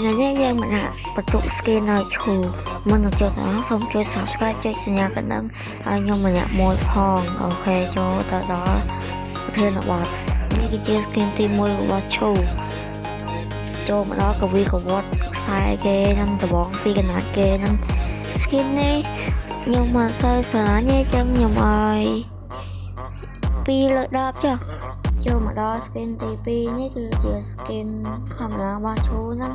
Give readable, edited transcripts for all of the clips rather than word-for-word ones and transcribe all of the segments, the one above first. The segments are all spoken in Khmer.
ngày nayយើងមិនអាចបន្ទុក skin នៅឈូមុននឹងចូលទៅសូមជួយ subscribe ចុចសញ្ញាកណ្ដឹងឲ្យខ្ញុំម្នាក់មួយផងអូខេចូលទៅដល់ប្រធានបទនេះគឺជា skin ទី1របស់ឈូចូលមកដល់កវីកវត្តខ្សែគេនឹងដបងពីកណាត់គេនឹង skin នេះខ្ញុំមិនសូវស្រឡាញ់ទេចឹងខ្ញុំឲ្យ2 លើ 10 ចុះចូលមកដល់ skin ទី2នេះគឺជា skin ធម្មតារបស់ឈូហ្នឹង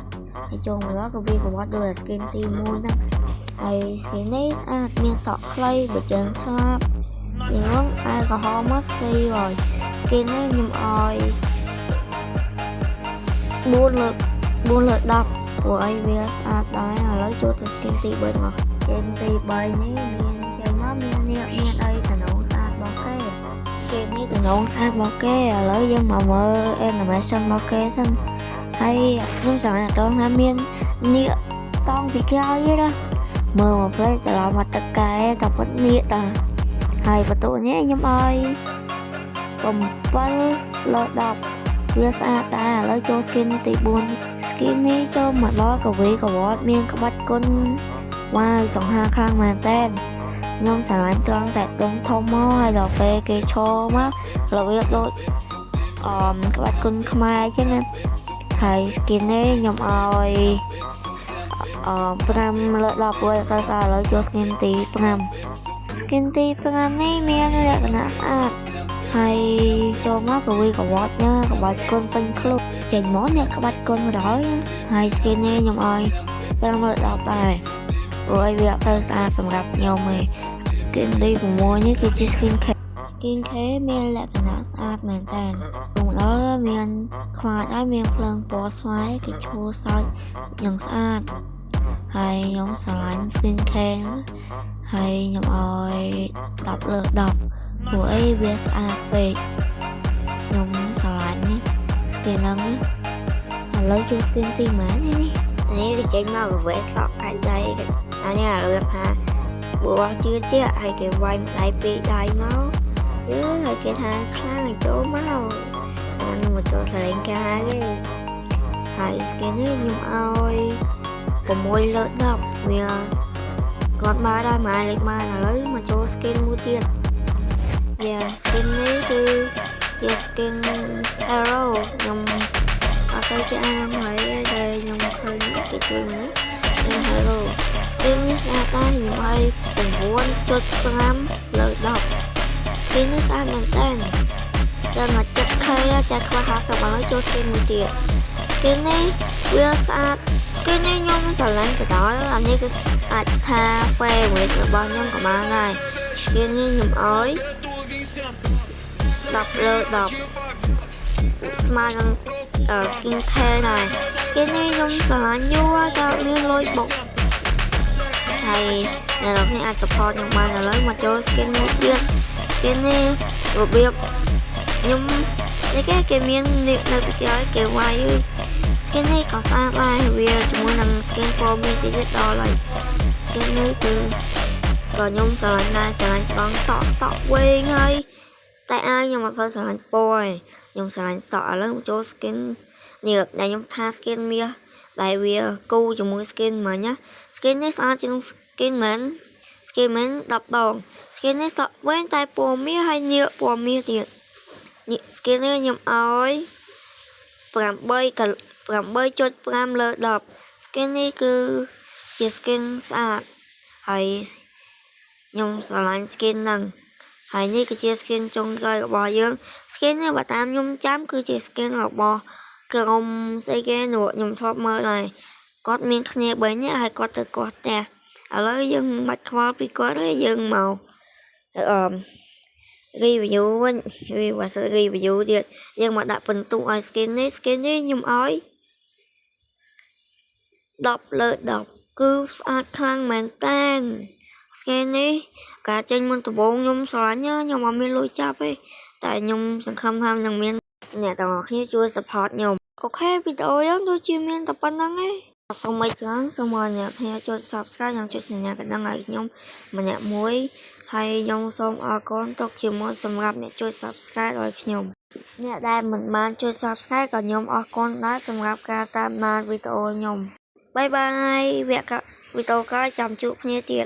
ហើយចូលមកដល់កវីកវត្តដូច skin ទី1ហ្នឹងហើយ skin នេះស្អាតមានសក់ខ្លីបើជើងស្លាប់យើងអាល់កុហលមកស្គីហើយ skin នេះខ្ញុំឲ្យ4 លើ 10ព្រោះអីវាស្អាតដែរឥឡូវចូលទៅ skin ទី3ទាំងអស់ skin ទី3នេះមានចេញមកមានអីតំណងស្អាតរបស់គេនេះតំណងស្អាតរបស់គេឥឡូវយើងមកមើល animation របស់គេសិនហើយខ្ញុំចង់ឲ្យតោះថាមាននាគតង់ពីក្រោយទេណាមើលមកផ្លេចច្រឡំមកទឹកកែតែពិតនាគតាហើយបន្ទុកនេះខ្ញុំឲ្យ7 លើ 10វាស្អាតដែរឥឡូវចូល skin ទី4 skin នេះចូលមកដល់កវីកវត្តមានក្បាច់គុណវ៉ាវសង្ហាខ្លាំងមែនតើខ្ញុំឆ្លាញ់ត្រង់តែដុំធំមកហើយដល់ពេលគេឈរមករបៀបដូចក្បាច់គុណខ្មែរអញ្ចឹងណាហើយ skin នេះខ្ញុំឲ្យ5 លើ 10 ព្រោះតែឥឡូវចូល skin ទី5 skin ទី5នេះមានលក្ខណៈស្អាតហើយចូលមកកវីកវត្តណាក្បាច់គុណពេញខ្លួនចេញមកនេះក្បាច់គុណ100ហើយ skin នេះខ្ញុំឲ្យ5 លើ 10 ដែរព្រោះវាអត់ទៅស្អាតសម្រាប់ខ្ញុំទេ skin ទី6នេះគឺជា skin K មានលក្ខណៈស្អាតមែនតើក្នុងដល់មានខ្វាចហើយមានភ្លើងពណ៌ស្វាយគេឈួរសើចយ៉ាងស្អាតហើយខ្ញុំស្រឡាញ់ skin K ហើយខ្ញុំឲ្យ10 លើ 10ព្រោះអីវាស្អាតពេកខ្ញុំស្រឡាញ់នេះ skin ហ្នឹងឥឡូវចូល skin ទីម៉ាននេះគេចេញមកកវេសក់កាច់ដៃអានេះរបៀបថាព្រោះជឿជាក់ហើយគេវាយម្ដាយពីរដៃមកហើយគេថាខ្លាំងឲ្យចូលមកអានោះមកចូលស្រែងការទេហើយ skin នេះខ្ញុំឲ្យ6 លើ 10វាគាត់បានដែរម៉ែលេខបានឥឡូវមកចូល skin មួយទៀតskin នេះគឺជា skin arrow ខ្ញុំអត់ទៅជាអានហើយតែខ្ញុំឃើញគេជួយមើល skin arrow skin នេះស្អាតដែរខ្ញុំឲ្យ9.5 លើ 10 skin នេះស្អាតមែនតើចាំមកចិត្តខេចាខ្វះ50ឥឡូវចូល skin មួយទៀត skin នេះវាស្អាត skin នេះខ្ញុំស្រឡាញ់ទៅដល់អានេះគឺអាចថា favorite របស់ខ្ញុំក៏បានដែរ skin នេះខ្ញុំឲ្យ10 លើ 10 ស្មើនឹង skin K ដែរ skin នេះខ្ញុំស្រឡាញ់យូរហើយតែមានលុយបុកហើយអ្នកនរគ្នាអាច support ខ្ញុំបានឥឡូវមកចូល skin មួយទៀត skin នេះរបៀបខ្ញុំគេមាននាគនៅពីក្រោយគេវាយ skin នេះក៏ស្អាតដែរវាជាមួយនឹង skin ពណ៌មាសទៀតដល់ហើយ skin នេះគឺក៏ខ្ញុំស្រឡាញ់ដែរស្រឡាញ់ត្រង់សក់វែងហើយតែខ្ញុំអត់សូវស្រឡាញ់ពណ៌ទេខ្ញុំស្រឡាញ់សក់ឥឡូវមកចូល skin នេះដែលខ្ញុំថា skin មាសដែលវាគូជាមួយ skin មិញណា skin នេះស្អាតជាង skin មែន10 ដង skin នេះសក់វែងតែពណ៌មាសហើយនាគពណ៌មាសទៀតនេះ skin នេះខ្ញុំឲ្យ8.5 លើ 10 skin នេះគឺជា skin ស្អាតហើយខ្ញុំស្រឡាញ់ skin ហ្នឹងហើយនេះគឺជា skin ចុងក្រោយរបស់យើង skin នេះបើតាមខ្ញុំចាំគឺជា skin របស់ក្រុមស្អីគេនោះខ្ញុំធ្លាប់មើលដែរគាត់មានគ្នា3នាក់ហើយគាត់ទៅគាត់ផ្ទះឥឡូវយើងមិនបាច់ខ្វល់ពីគាត់ទេយើងមកreview វិញវាសើ review ទៀតយើងមកដាក់បន្ទុកឲ្យ skin នេះខ្ញុំឲ្យ10 លើ 10គឺស្អាតខ្លាំងមែនតើ skin នេះការចេញមុនដំបូងខ្ញុំស្រឡាញ់ខ្ញុំអត់មានលុយចាប់ទេតែខ្ញុំសង្ឃឹមថានឹងមានអ្នកទាំងអស់គ្នាជួយ support ខ្ញុំអូខេវីដេអូយើងដូចជាមានតែប៉ុណ្្នឹងឯងសូមឲ្យច្រើនសូមឲ្យអ្នកគ្នាចុច subscribe និងចុចសញ្ញាកណ្ដឹងឲ្យខ្ញុំម្នាក់មួយហើយខ្ញុំសូមអរគុណទុកជាមុនសម្រាប់អ្នកជួយ subscribe ឲ្យខ្ញុំ អ្នកដែលមិនបានជួយ Subscribe ក៏ខ្ញុំអរគុណដែរសម្រាប់ការតាមដានវីដេអូខ្ញុំបាយបាយវីដេអូក្រោយចាំជួបគ្នាទៀត